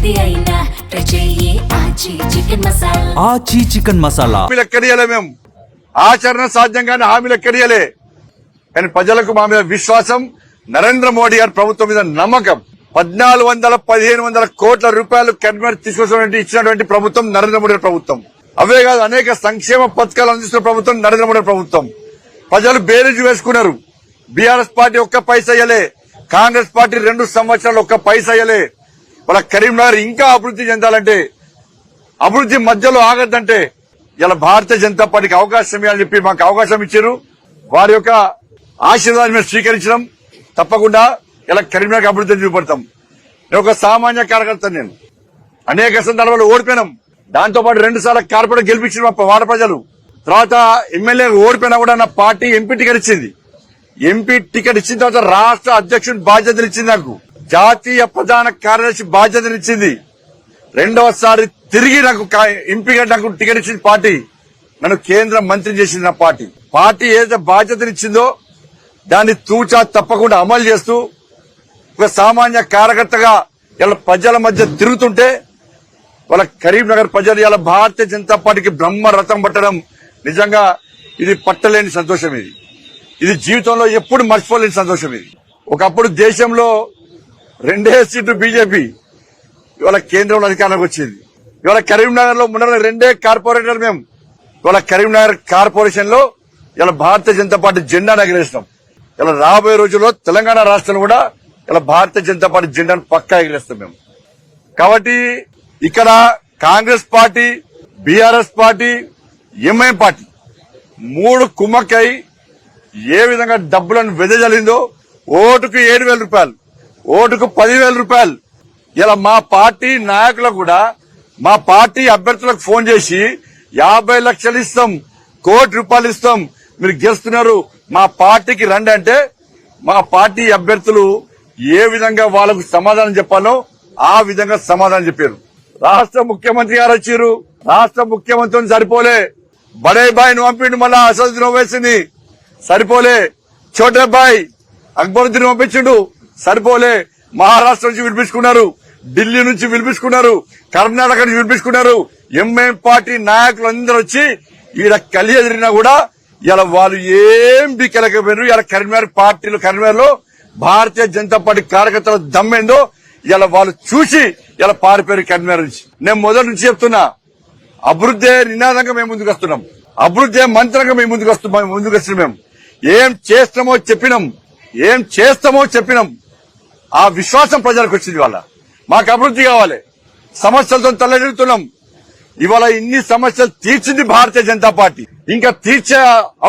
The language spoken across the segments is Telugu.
ఏది అయినా ట్రై చెయ్యి ఆచి చికెన్ మసాలా. ఆచి చికెన్ మసాలా హామీలు ఎక్కడియలే, మేము ఆచరణ సాధ్యంగానే హామీలు ఎక్కడియలే. కానీ ప్రజలకు మా మీద విశ్వాసం, నరేంద్ర మోడీ గారి ప్రభుత్వం మీద నమ్మకం. 1400-1500 కోట్ల రూపాయలు కన్వర్ట్ తీసుకొచ్చినటువంటి ఇచ్చినటువంటి ప్రభుత్వం నరేంద్ర మోడీ ప్రభుత్వం. అవే కాదు, అనేక సంక్షేమ పథకాలు అందిస్తున్న ప్రభుత్వం నరేంద్ర మోడీ ప్రభుత్వం. ప్రజలు బేరీజు వేసుకున్నారు. బీఆర్ఎస్ పార్టీ ఒక్క పైసా అయ్యలే, కాంగ్రెస్ పార్టీ 2 సంవత్సరాలు ఒక్క పైసా అయ్యలే. వాళ్ళ కరీంనగర్ ఇంకా అభివృద్ధి చెందాలంటే, అభివృద్ధి మధ్యలో ఆగద్దంటే ఇలా భారతీయ జనతా పార్టీకి అవకాశం ఇవ్వాలని చెప్పి మాకు అవకాశం ఇచ్చారు. వారి యొక్క ఆశీర్వాదాన్ని మేము స్వీకరించడం తప్పకుండా ఇలా కరీంనగర్ అభివృద్ధిని చూపడతాం. నేను ఒక సామాన్య కార్యకర్త, నేను అనేక సందర్భాలు ఓడిపోయినాం. దాంతో పాటు 2 సార్లు కార్పొరేట్ గెలిపించిన వాడ ప్రజలు. తర్వాత ఎమ్మెల్యే ఓడిపోయినా కూడా నా పార్టీ ఎంపీ టికెట్ ఇచ్చింది. ఎంపీ టికెట్ ఇచ్చిన తర్వాత రాష్ట్ర అధ్యక్షుడి బాధ్యతలు ఇచ్చింది, నాకు జాతీయ ప్రధాన కార్యదర్శి బాధ్యతలు ఇచ్చింది. 2వసారి తిరిగి నాకు ఎంపీగా నాకు టికెట్ ఇచ్చింది పార్టీ. నన్ను కేంద్ర మంత్రి చేసింది నా పార్టీ. పార్టీ ఏదైతే బాధ్యతలు ఇచ్చిందో దాన్ని తూచా తప్పకుండా అమలు చేస్తూ ఒక సామాన్య కార్యకర్తగా ఇలా ప్రజల మధ్య తిరుగుతుంటే వాళ్ళ కరీంనగర్ ప్రజలు ఇలా భారతీయ జనతా పార్టీకి బ్రహ్మరథం పట్టడం నిజంగా ఇది పట్టలేని సంతోషం. ఇది జీవితంలో ఎప్పుడు మర్చిపోలేని సంతోషం. ఒకప్పుడు దేశంలో 2 సీట్లు బీజేపీ, ఇవాళ కేంద్రంలో అధికారంలోకి వచ్చింది. ఇవాళ కరీంనగర్ లో మొన్న 2 కార్పొరేటర్ మేము. ఇవాళ కరీంనగర్ కార్పొరేషన్ లో ఇలా భారతీయ జనతా పార్టీ జెండాను ఎగరేస్తాం. ఇలా రాబోయే రోజుల్లో తెలంగాణ రాష్ట్రంలో కూడా ఇలా భారతీయ జనతా పార్టీ జెండాను పక్కా ఎగరేస్తాం మేము. కాబట్టి ఇక్కడ Congress party, BRS party, MIM party 3 కుమ్మక్కై ఏ విధంగా డబ్బులను వెదజల్లిందో, ఓటుకు 7,000 రూపాయలు, ఓటుకు 10,000 రూపాయలు. ఇలా మా పార్టీ నాయకులకు కూడా మా పార్టీ అభ్యర్థులకు ఫోన్ చేసి 50 లక్షలు ఇస్తాం, 1 కోటి రూపాయలు ఇస్తాం, మీరు గెలుస్తున్నారు, మా పార్టీకి రండి అంటే మా పార్టీ అభ్యర్థులు ఏ విధంగా వాళ్ళకు సమాధానం చెప్పాలో ఆ విధంగా సమాధానం చెప్పారు. రాష్ట్ర ముఖ్యమంత్రి గారు వచ్చారు. రాష్ట్ర ముఖ్యమంత్రిని సరిపోలే, బడే బాయ్ ను పంపిండు, మళ్ళా అసదుద్దీన్ ఓవైసీని సరిపోలే, చోటే బాయ్ అక్బరుద్దీన్ పంపించిండు సరిపోలే. మహారాష్ట్ర నుంచి వినిపించుకున్నారు, ఢిల్లీ నుంచి వినిపించుకున్నారు, కర్ణాటక నుంచి వినిపించుకున్నారు. ఎంఐఎం పార్టీ నాయకులు అందరూ వచ్చి ఈడ కలిసి ఎదిరినా కూడా ఇలా వాళ్ళు ఏం బిక్కలేకపోయినారు. ఇలా కరీంనగర్ పార్టీలు, కరీంనగర్ లో భారతీయ జనతా పార్టీ కార్యకర్తల దమ్మేందో ఇలా వాళ్ళు చూసి ఇలా పారిపోయారు కరీంనగర్ నుంచి. నేను మొదటి నుంచి చెప్తున్నా, అభివృద్ధి నినాదంగా మేము ముందుకు వస్తున్నాం, అభివృద్ధి మంత్రంగా మేము ముందుకు వస్తున్నాం. మేము ఏం చేస్తామో చెప్పినాం, ఆ విశ్వాసం ప్రజలకు వచ్చింది. వాళ్ళ మాకు అభివృద్ధి కావాలి, సమస్యలతో తల్లెడుతున్నాం. ఇవాళ ఇన్ని సమస్యలు తీర్చింది భారతీయ జనతా పార్టీ, ఇంకా తీర్చే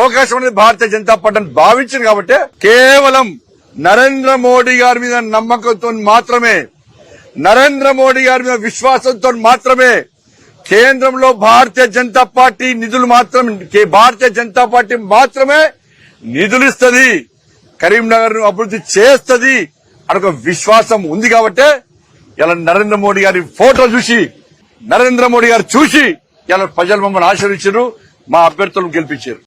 అవకాశం అనేది భారతీయ జనతా పార్టీ అని భావించింది. కాబట్టి కేవలం నరేంద్ర మోడీ గారి మీద నమ్మకంతో మాత్రమే, నరేంద్ర మోడీ గారి మీద విశ్వాసంతో మాత్రమే కేంద్రంలో భారతీయ జనతా పార్టీ మాత్రమే నిధులు ఇస్తుంది, కరీంనగర్ ను అభివృద్ధి చేస్తుంది అని ఒక విశ్వాసం ఉంది. కాబట్టి ఇలా నరేంద్ర మోడీ గారి ఫోటో చూసి, నరేంద్ర మోడీ గారు చూసి ఇలా ప్రజలు మమ్మల్ని ఆశీర్వదించారు, మా అభ్యర్థులను గెలిపించారు.